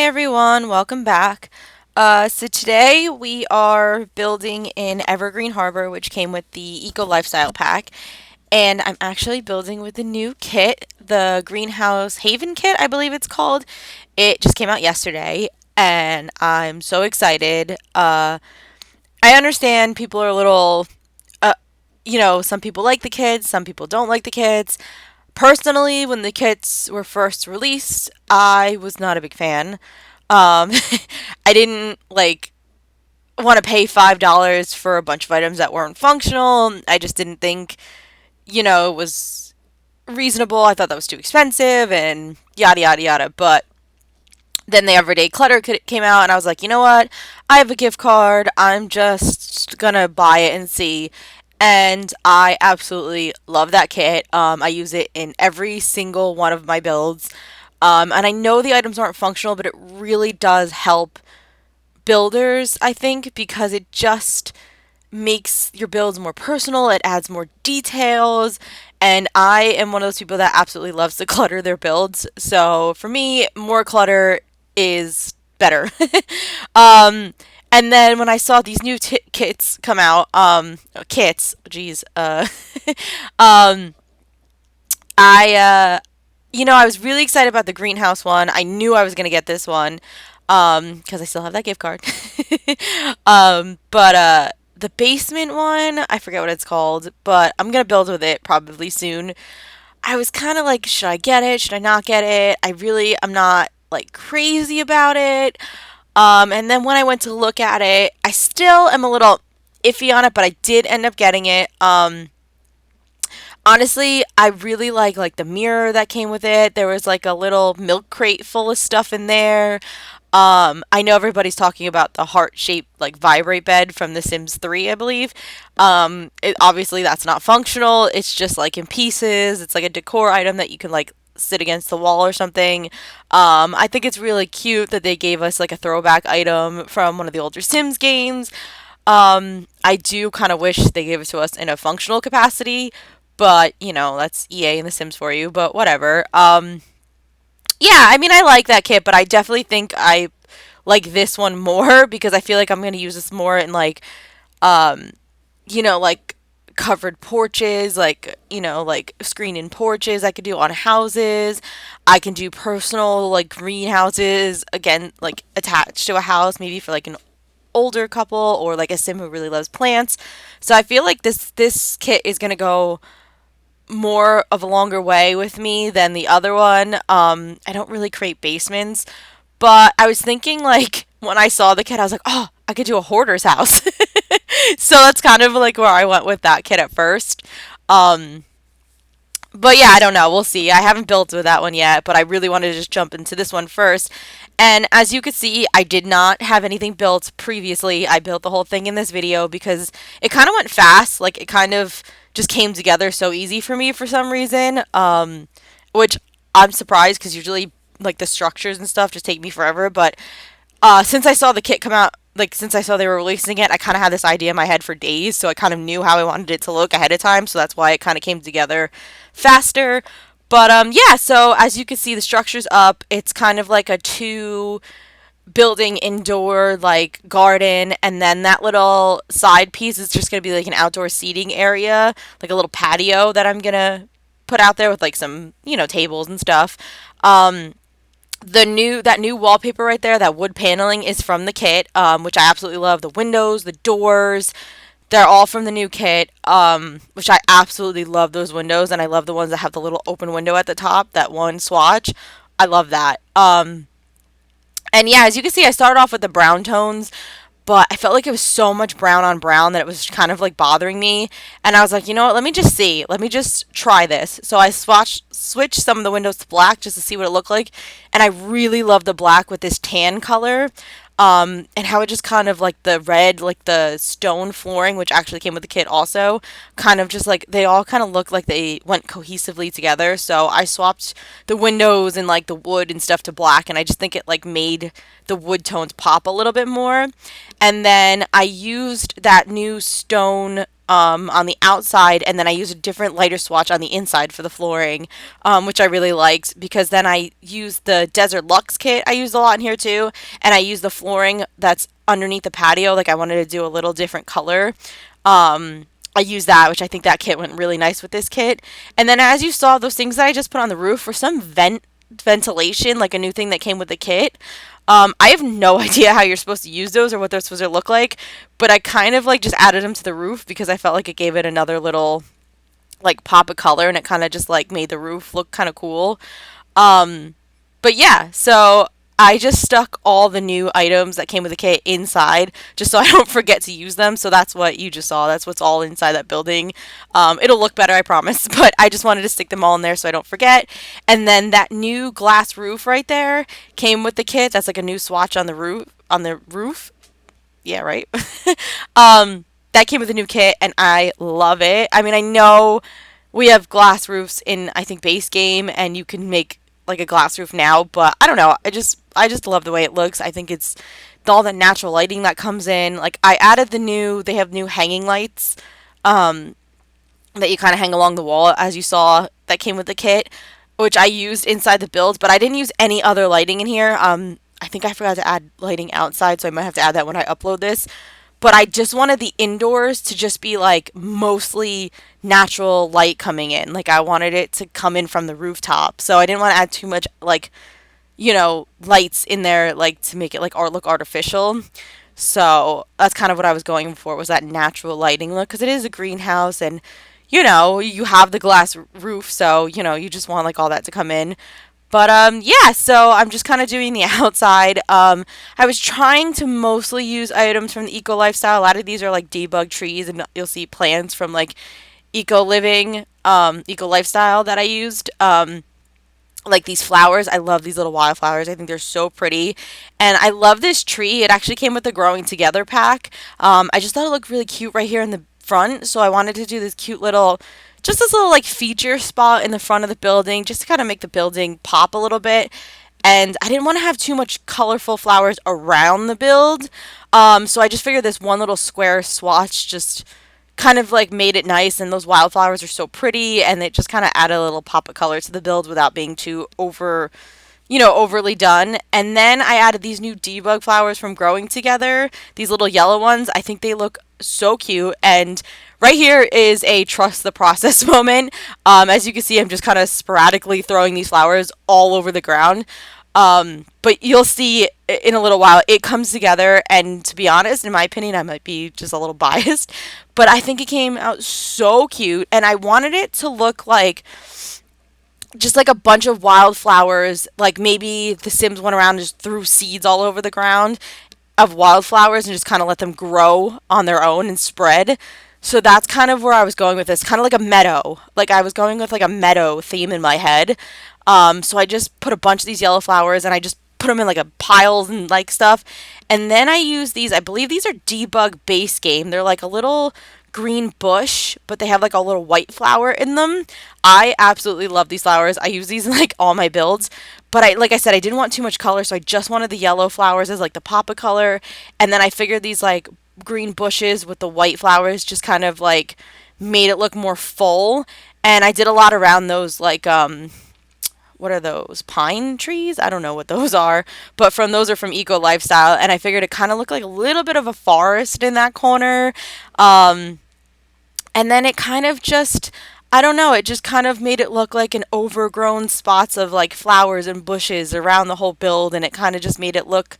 Everyone, welcome back. So today we are building in Evergreen Harbour, which came with the Eco Lifestyle Pack, and I'm actually building with the new kit, the Greenhouse Haven kit, I believe it's called. It just came out yesterday, and I'm so excited. I understand people are a little, uh, some people like the kits, some people don't like the kits. Personally, when the kits were first released, I was not a big fan. I didn't want to pay $5 for a bunch of items that weren't functional. I just didn't think, it was reasonable. I thought that was too expensive and yada yada yada. But then the Everyday Clutter came out, and I was like, you know what? I have a gift card. I'm just gonna buy it and see. And I absolutely love that kit. I use it in every single one of my builds. And I know the items aren't functional, but it really does help builders, I think, because it just makes your builds more personal. It adds more details. And I am one of those people that absolutely loves to clutter their builds. So for me, more clutter is better. um, and then when I saw these new kits come out, kits, geez, um, I was really excited about the greenhouse one. I knew I was gonna get this one, because I still have that gift card. But the basement one, I forget what it's called, but I'm gonna build with it probably soon. I was kind of like, should I get it? Should I not get it? I'm not like crazy about it. And then when I went to look at it, I still am a little iffy on it, but I did end up getting it. Honestly, I really like the mirror that came with it. There was like a little milk crate full of stuff in there. I know everybody's talking about the heart-shaped like vibrate bed from The Sims 3, I believe. Obviously that's not functional. It's just like in pieces. It's like a decor item that you can like sit against the wall or something. I think it's really cute that they gave us like a throwback item from one of the older Sims games. I do kind of wish they gave it to us in a functional capacity, but that's EA and The Sims for you. But whatever. Yeah, I mean, I like that kit, but I definitely think I like this one more because I feel like I'm going to use this more in um, like covered porches, like screen in porches I could do on houses. I can do personal, like greenhouses, again, like attached to a house, maybe for like an older couple or like a sim who really loves plants. So I feel like this kit is going to go more of a longer way with me than the other one. I don't really create basements, but I was thinking like when I saw the kit, I was like, oh, I could do a hoarder's house. So that's kind of like where I went with that kit at first. Um, but yeah, I don't know. We'll see. I haven't built with that one yet, but I really wanted to just jump into this one first. And as you could see, I did not have anything built previously. I built the whole thing in this video because it kind of went fast. Like it kind of just came together so easy for me for some reason. Which I'm surprised because usually like the structures and stuff just take me forever. But since I saw the kit come out, like since I saw they were releasing it, I kind of had this idea in my head for days, so I kind of knew how I wanted it to look ahead of time, so that's why it kind of came together faster. But yeah, so as you can see, the structure's up. It's kind of like a two building indoor like garden, and then that little side piece is just gonna be like an outdoor seating area, like a little patio that I'm gonna put out there with like some tables and stuff. Um, that new wallpaper right there, that wood paneling is from the kit, which I absolutely love. The windows, the doors, they're all from the new kit, which I absolutely love those windows, and I love the ones that have the little open window at the top, that one swatch. I love that. And yeah, as you can see, I started off with the brown tones, but I felt like it was so much brown on brown that it was kind of like bothering me. And I was like, you know what? Let me just see. Let me just try this. So I switched some of the windows to black just to see what it looked like. And I really love the black with this tan color. And how it just kind of like the red, like the stone flooring, which actually came with the kit also, kind of just like they all kind of look like they went cohesively together. So I swapped the windows and like the wood and stuff to black, and I just think it like made the wood tones pop a little bit more. And then I used that new stone on the outside, and then I use a different lighter swatch on the inside for the flooring, which I really liked because then I used the Desert Luxe kit I used a lot in here too, and I used the flooring that's underneath the patio. Like I wanted to do a little different color. I used that, which I think that kit went really nice with this kit. And then as you saw, those things that I just put on the roof were some ventilation, like a new thing that came with the kit. I have no idea how you're supposed to use those or what they're supposed to look like, but I kind of like just added them to the roof because I felt like it gave it another little like pop of color, and it kind of just like made the roof look kind of cool. Um, but yeah, so I just stuck all the new items that came with the kit inside just so I don't forget to use them. So that's what you just saw. That's what's all inside that building. It'll look better, I promise. But I just wanted to stick them all in there so I don't forget. And then that new glass roof right there came with the kit. That's like a new swatch on the roof. On the roof. Yeah, right. That came with a new kit, and I love it. I mean, I know we have glass roofs in I think base game, and you can make like a glass roof now, but I don't know. I just love the way it looks. I think it's all the natural lighting that comes in. Like I added they have new hanging lights that you kind of hang along the wall as you saw that came with the kit, which I used inside the build, but I didn't use any other lighting in here. I think I forgot to add lighting outside, so I might have to add that when I upload this. But I just wanted the indoors to just be like mostly natural light coming in. Like I wanted it to come in from the rooftop. So I didn't want to add too much like, lights in there like to make it like art look artificial. So that's kind of what I was going for, was that natural lighting look, because it is a greenhouse, and you have the glass roof, so you just want like all that to come in. But yeah, so I'm just kind of doing the outside. I was trying to mostly use items from the eco lifestyle. A lot of these are like debug trees, and you'll see plants from like eco living, eco lifestyle that I used. Like these flowers, I love these little wildflowers. I think they're so pretty, and I love this tree. It actually came with the growing together pack. I just thought it looked really cute right here in the front, so I wanted to do this cute little, just this little like feature spot in the front of the building, just to kind of make the building pop a little bit. And I didn't want to have too much colorful flowers around the build, so I just figured this one little square swatch just kind of like made it nice. And those wildflowers are so pretty, and it just kind of added a little pop of color to the build without being too overly done. And then I added these new debug flowers from Growing Together, these little yellow ones. I think they look so cute. And right here is a trust the process moment. As you can see, I'm just kind of sporadically throwing these flowers all over the ground. But you'll see in a little while it comes together, and to be honest, in my opinion, I might be just a little biased, but I think it came out so cute, and I wanted it to look like just like a bunch of wildflowers. Like maybe the Sims went around and just threw seeds all over the ground of wildflowers and just kind of let them grow on their own and spread. So that's kind of where I was going with this, kind of like a meadow. Like I was going with like a meadow theme in my head. So I just put a bunch of these yellow flowers, and I just put them in like a piles and like stuff. And then I use these, I believe these are debug base game. They're like a little green bush, but they have like a little white flower in them. I absolutely love these flowers. I use these in like all my builds. But like I said, I didn't want too much color, so I just wanted the yellow flowers as like the pop of color. And then I figured these like green bushes with the white flowers just kind of like made it look more full. And I did a lot around those like what are those, pine trees? I don't know what those are, but those are from Eco Lifestyle, and I figured it kind of looked like a little bit of a forest in that corner. And then it kind of just, I don't know, it just kind of made it look like an overgrown spots of like flowers and bushes around the whole build, and it kind of just made it look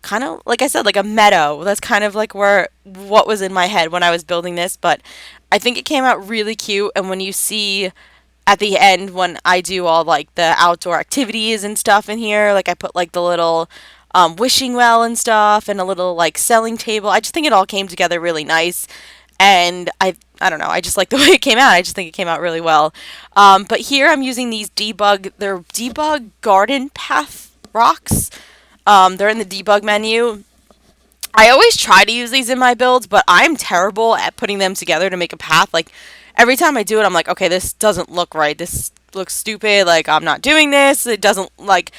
kind of, like I said, like a meadow. That's kind of like what was in my head when I was building this, but I think it came out really cute. And when you see at the end, when I do all like the outdoor activities and stuff in here, like I put like the little wishing well and stuff, and a little like selling table. I just think it all came together really nice, and I don't know, I just like the way it came out. I just think it came out really well. But here I'm using they're debug garden path rocks. They're in the debug menu. I always try to use these in my builds, but I'm terrible at putting them together to make a path. Like every time I do it, I'm like, okay, this doesn't look right. This looks stupid. Like I'm not doing this. It doesn't like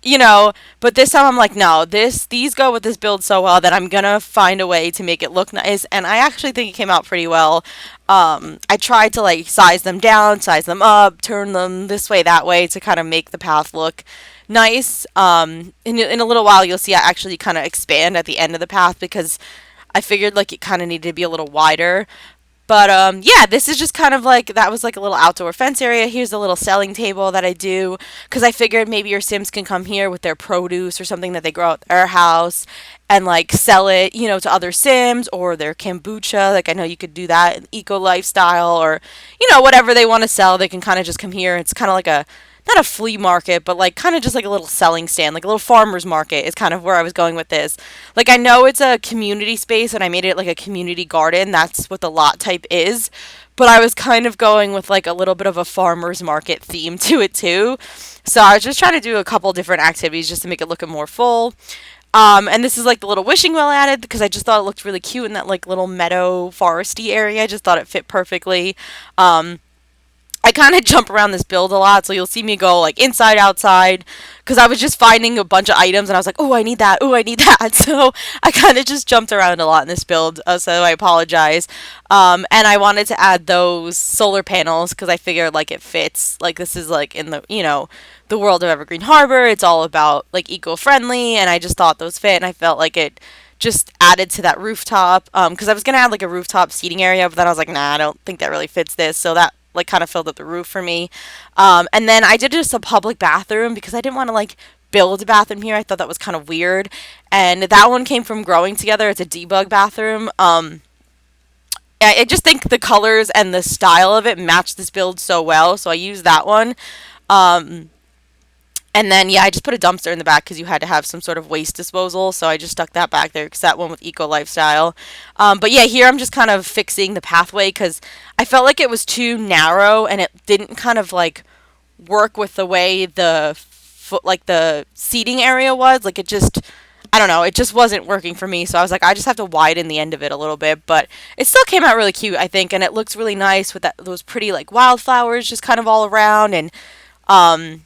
you know, but this time I'm like, no, these go with this build so well that I'm gonna find a way to make it look nice, and I actually think it came out pretty well. I tried to like size them down, size them up, turn them this way, that way to kind of make the path look nice. In a little while, you'll see I actually kind of expand at the end of the path because I figured like it kind of needed to be a little wider. But yeah, this is just kind of like that was like a little outdoor fence area. Here's a little selling table that I do because I figured maybe your Sims can come here with their produce or something that they grow at their house and like sell it, to other Sims or their kombucha. Like I know you could do that in eco lifestyle or whatever they want to sell. They can kind of just come here. It's kind of like a not a flea market, but like kind of just like a little selling stand, like a little farmer's market is kind of where I was going with this. Like I know it's a community space and I made it like a community garden. That's what the lot type is. But I was kind of going with like a little bit of a farmer's market theme to it too. So I was just trying to do a couple different activities just to make it look more full. And this is like the little wishing well added because I just thought it looked really cute in that like little meadow foresty area. I just thought it fit perfectly. I kind of jump around this build a lot, so you'll see me go like inside, outside, because I was just finding a bunch of items and I was like, oh, I need that, oh, I need that. So I kind of just jumped around a lot in this build, so I apologize. And I wanted to add those solar panels because I figured like it fits. Like this is like in the world of Evergreen Harbour. It's all about like eco-friendly, and I just thought those fit, and I felt like it just added to that rooftop because I was gonna add like a rooftop seating area, but then I was like, nah, I don't think that really fits this. So that like kind of filled up the roof for me. And then I did just a public bathroom because I didn't want to like build a bathroom here. I thought that was kind of weird. And that one came from Growing Together. It's a debug bathroom. I just think the colors and the style of it match this build so well, so I used that one. Um, and then, yeah, I just put a dumpster in the back because you had to have some sort of waste disposal. So I just stuck that back there because that one with eco lifestyle. But yeah, here I'm just kind of fixing the pathway because I felt like it was too narrow and it didn't kind of like work with the way like the seating area was. Like it just, I don't know, it just wasn't working for me. So I was like, I just have to widen the end of it a little bit. But it still came out really cute, I think. And it looks really nice with those pretty like wildflowers just kind of all around. And, um,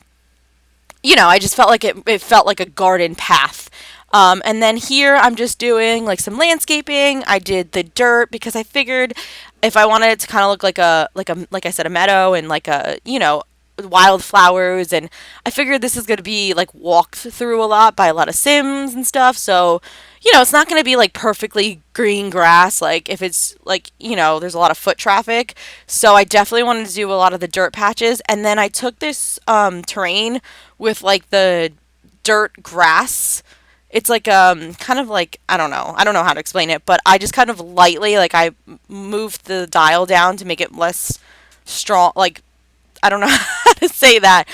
I just felt like it felt like a garden path. And then here I'm just doing like some landscaping. I did the dirt because I figured if I wanted it to kind of look like I said a meadow and like a wildflowers, and I figured this is going to be like walked through a lot by a lot of Sims and stuff. So it's not going to be like perfectly green grass like if it's like there's a lot of foot traffic. So I definitely wanted to do a lot of the dirt patches, and then I took this terrain with like the dirt grass. It's like kind of like I don't know how to explain it, but I just kind of lightly like I moved the dial down to make it less strong. Like I don't know how to say that.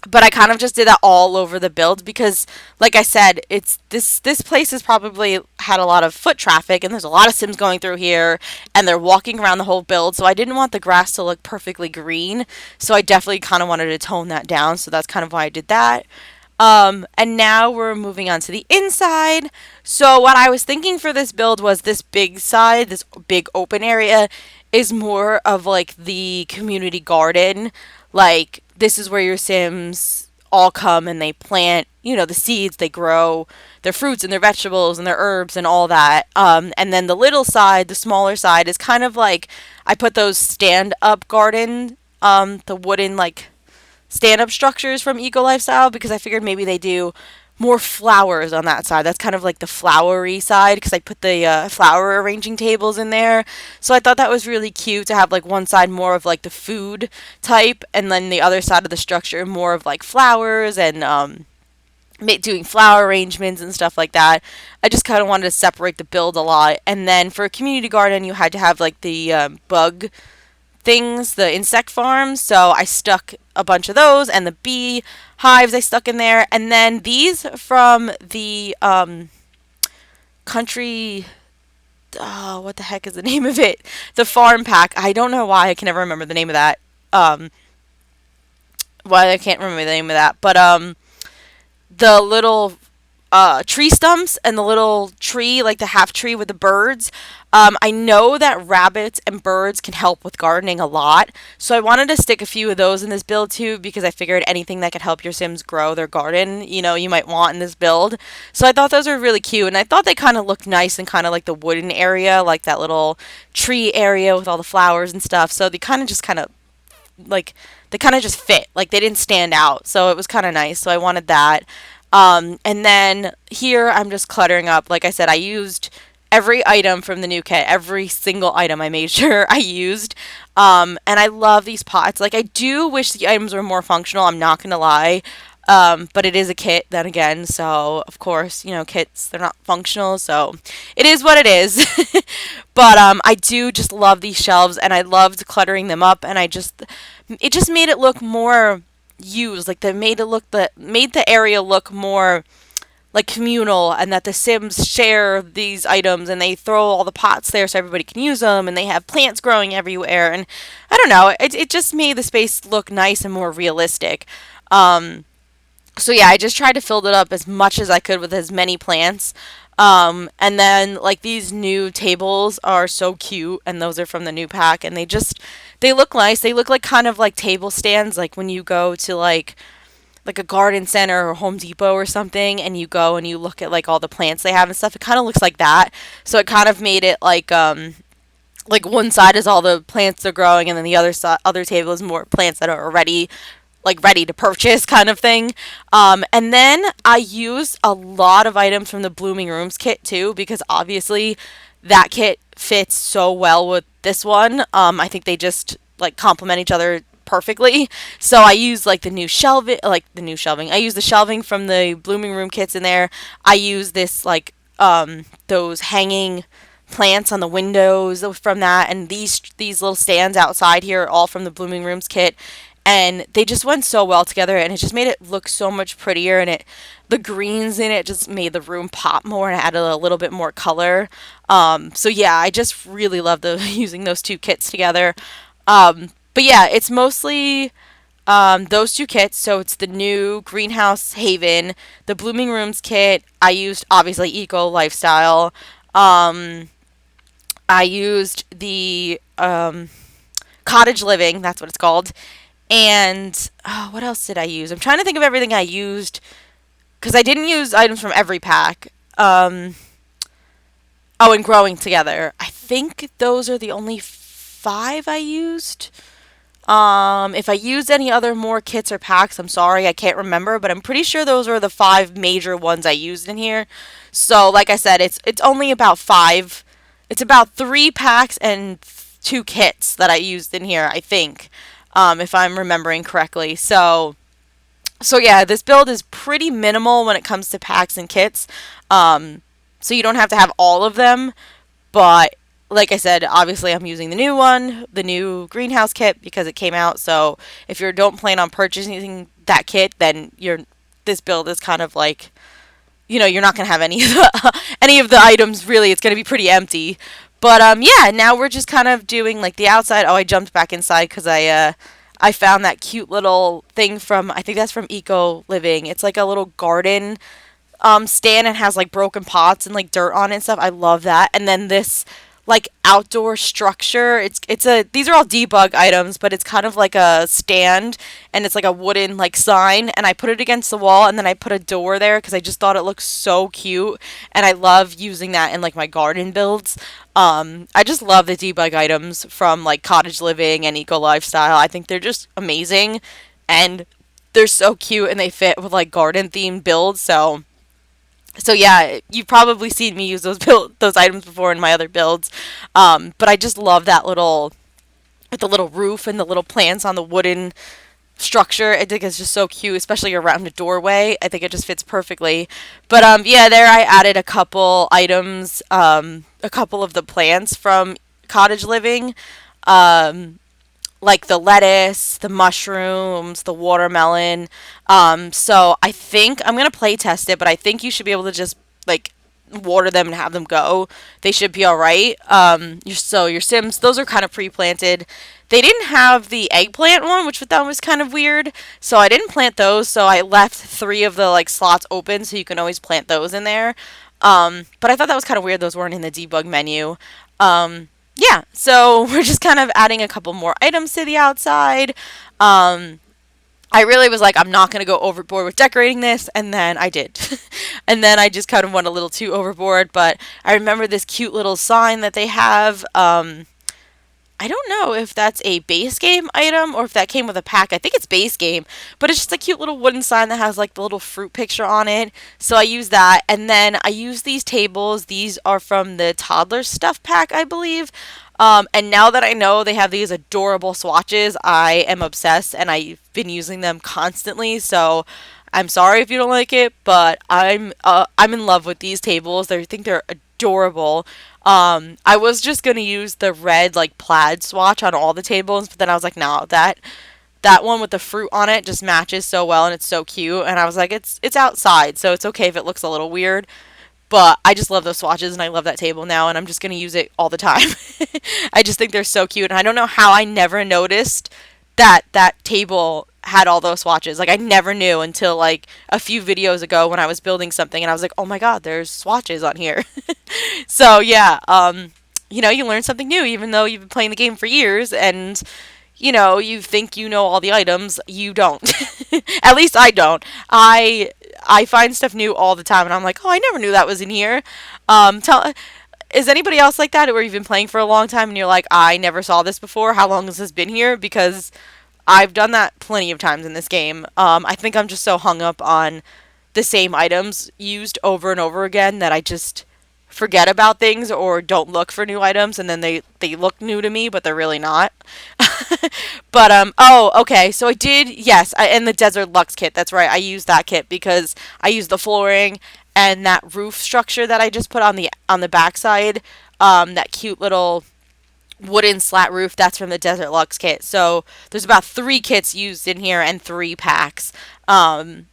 But I kind of just did that all over the build because, like I said, it's this place has probably had a lot of foot traffic and there's a lot of Sims going through here and they're walking around the whole build. So I didn't want the grass to look perfectly green. So I definitely kind of wanted to tone that down. So that's kind of why I did that. And now we're moving on to the inside. So what I was thinking for this build was this big side, this big open area is more of like the community garden. Like this is where your Sims all come and they plant, the seeds, they grow their fruits and their vegetables and their herbs and all that. And then the little side, the smaller side is kind of like I put those stand up garden, the wooden like stand up structures from Eco Lifestyle because I figured maybe they do more flowers on that side. That's kind of like the flowery side because I put the flower arranging tables in there. So I thought that was really cute to have like one side more of like the food type and then the other side of the structure more of like flowers and doing flower arrangements and stuff like that. I just kind of wanted to separate the build a lot. And then for a community garden, you had to have like the bug things, the insect farms. So I stuck a bunch of those and the bee hives I stuck in there. And then these from the country, oh, what the heck is the name of it? The farm pack. I don't know why I can never remember the name of that. Why I can't remember the name of that. But the little tree stumps and the little tree, like the half tree with the birds. I know that rabbits and birds can help with gardening a lot, so I wanted to stick a few of those in this build too because I figured anything that could help your Sims grow their garden, you might want in this build. So I thought those were really cute, and I thought they kind of looked nice and kind of like the wooden area, like that little tree area with all the flowers and stuff. So they like kind of just fit. Like they didn't stand out. So it was kind of nice. So I wanted that. And then here I'm just cluttering up. Like I said, I used every item from the new kit. Every single item I made sure I used. And I love these pots. Like I do wish the items were more functional. I'm not going to lie. But it is a kit then again. So of course, kits, they're not functional. So it is what it is. But I do just love these shelves, and I loved cluttering them up, and it just made it look more used. Like made the area look more like communal, and that the Sims share these items and they throw all the pots there so everybody can use them, and they have plants growing everywhere. And I don't know, it just made the space look nice and more realistic. So yeah, I just tried to fill it up as much as I could with as many plants. And then like these new tables are so cute, and those are from the new pack, and they look nice. They look like kind of like table stands, like when you go to like a garden center or Home Depot or something, and you go and you look at like all the plants they have and stuff. It kind of looks like that. So it kind of made it like one side is all the plants they're growing, and then the other table is more plants that are already like ready to purchase kind of thing. And then I used a lot of items from the Blooming Rooms kit too, because obviously that kit fits so well with this one. I think they just like complement each other perfectly. So I used like the new shelving. I used the shelving from the Blooming Room kits in there. I used this like those hanging plants on the windows from that, and these little stands outside here, all from the Blooming Rooms kit. And they just went so well together, and it just made it look so much prettier, and the greens in it just made the room pop more and added a little bit more color. So yeah, I just really love using those two kits together. But yeah, it's mostly those two kits. So it's the new Greenhouse Haven, the Blooming Rooms kit. I used obviously Eco Lifestyle. I used the Cottage Living, that's what it's called. And what else did I use? I'm trying to think of everything I used, because I didn't use items from every pack. Oh, and Growing Together. I think those are the only 5 I used. If I used any other more kits or packs, I'm sorry, I can't remember, but I'm pretty sure those are the 5 major ones I used in here. So, like I said, it's only about 5. It's about 3 packs and 2 kits that I used in here, I think. If I'm remembering correctly. So yeah, this build is pretty minimal when it comes to packs and kits. So you don't have to have all of them, but like I said, obviously I'm using the new one, the new greenhouse kit, because it came out. So if you don't plan on purchasing that kit, then this build is kind of like, you're not gonna have any of any of the items really. It's gonna be pretty empty. But yeah, now we're just kind of doing like the outside. Oh, I jumped back inside because I found that cute little thing I think that's from Eco Living. It's like a little garden stand, and has like broken pots and like dirt on it and stuff. I love that. And then this like outdoor structure. These are all debug items, but it's kind of like a stand, and it's like a wooden like sign, and I put it against the wall, and then I put a door there because I just thought it looked so cute, and I love using that in like my garden builds. I just love the debug items from like Cottage Living and Eco Lifestyle. I think they're just amazing, and they're so cute, and they fit with like garden themed builds. So yeah, you've probably seen me use those items before in my other builds. But I just love that with the little roof and the little plants on the wooden structure. I think it's just so cute, especially around a doorway. I think it just fits perfectly. But yeah, there I added a couple items, a couple of the plants from Cottage Living. Like the lettuce, the mushrooms, the watermelon. So I think I'm gonna play test it, but I think you should be able to just like water them and have them go, they should be all right. So your Sims, those are kind of pre-planted. They didn't have the eggplant one, which I thought was kind of weird. So I didn't plant those. So I left 3 of the like slots open, so you can always plant those in there. But I thought that was kind of weird. Those weren't in the debug menu. Yeah, so we're just kind of adding a couple more items to the outside. Um, I really was like, I'm not going to go overboard with decorating this, and then I did. And then I just kind of went a little too overboard, but I remember this cute little sign that they have. I don't know if that's a base game item or if that came with a pack. I think it's base game, but it's just a cute little wooden sign that has like the little fruit picture on it. So I use that, and then I use these tables. These are from the toddler stuff pack, I believe. And now that I know they have these adorable swatches, I am obsessed, and I've been using them constantly. So I'm sorry if you don't like it, but I'm in love with these tables. I think they're adorable. I was just gonna use the red like plaid swatch on all the tables, but then I was like, no, that one with the fruit on it just matches so well, and it's so cute. And I was like, it's outside, so it's okay if it looks a little weird. But I just love those swatches, and I love that table now, and I'm just gonna use it all the time. I just think they're so cute, and I don't know how I never noticed that table had all those swatches. Like I never knew until like a few videos ago when I was building something, and I was like, oh my god, there's swatches on here. So yeah, you learn something new even though you've been playing the game for years, and you think you know all the items. You don't. At least I don't. I find stuff new all the time, and I'm like, oh, I never knew that was in here. Tell Is anybody else like that, where you've been playing for a long time and you're like, I never saw this before? How long has this been here? Because I've done that plenty of times in this game. I think I'm just so hung up on the same items used over and over again that I just forget about things or don't look for new items, and then they look new to me, but they're really not. But oh, okay. So I did, yes, and the Desert Lux kit. That's right. I used that kit because I used the flooring and that roof structure that I just put on the backside. That cute little wooden slat roof. That's from the Desert Lux kit. So there's about 3 kits used in here and 3 packs. But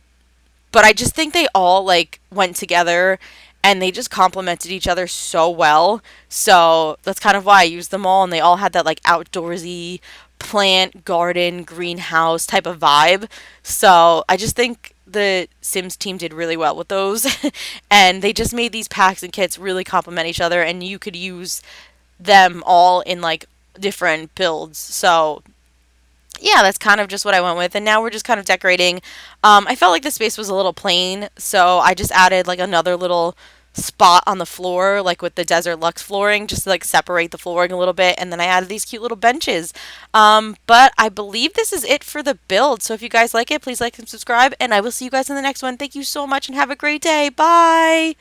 I just think they all like went together, and they just complemented each other so well. So that's kind of why I used them all, and they all had that like outdoorsy plant, garden, greenhouse type of vibe. So I just think the Sims team did really well with those. And they just made these packs and kits really complement each other, and you could use them all in like different builds. So yeah, that's kind of just what I went with. And now we're just kind of decorating. I felt like the space was a little plain, so I just added like another little spot on the floor, like with the Desert Lux flooring, just to like separate the flooring a little bit. And then I added these cute little benches. But I believe this is it for the build. So if you guys like it, please like and subscribe, and I will see you guys in the next one. Thank you so much, and have a great day. Bye.